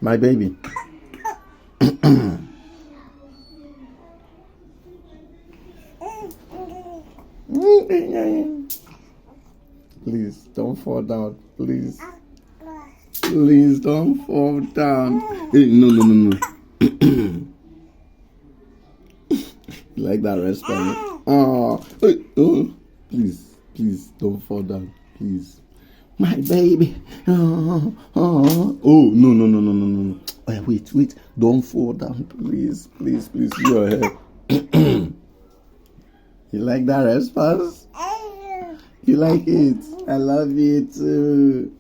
My baby. Please don't fall down. Please. Please don't fall down. Hey, no. You like that response? Oh, please don't fall down. Please. My baby. Oh, no. Oh, yeah, wait. Don't fall down. Please. Your head. You like that response? You like it? I love it too.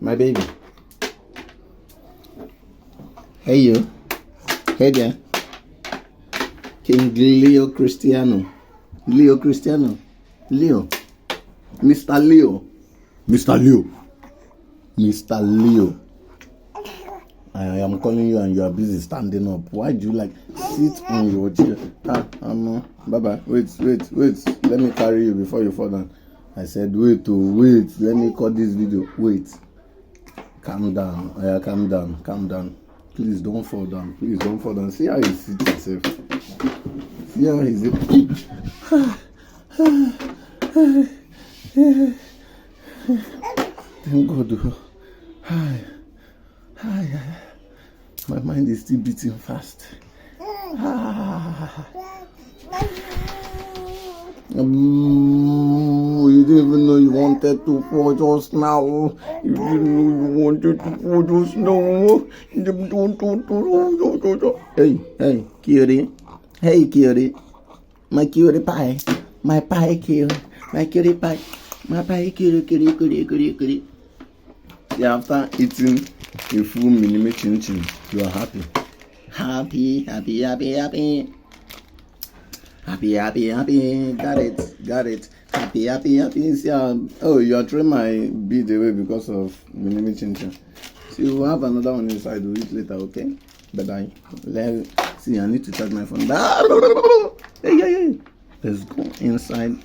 My baby. Hey you. Hey there. King Leo Cristiano. Leo. Mr. Leo. I am calling you and you are busy standing up. Why do you like sit on your chair? Bye. Wait. Let me carry you before you fall down. I said wait. Let me cut this video. Wait. Calm down. Calm down. Please don't fall down. See how you sit yourself. See how he's Thank God. Hi. My mind is still beating fast. You didn't even know you wanted to fall just now. You didn't know you wanted to fall just now. Hey, cutie. Hey, cutie. My cutie pie. My pie cutie. My cutie pie. My pie cutie. See, after eating a full mini chin chin, you are happy. Happy. Got it. Happy. See, you are throwing my bead away because of mini chin chin. See, we'll have another one inside. We'll eat later, okay? Bye. See, I need to charge my phone. Hey. Let's go inside.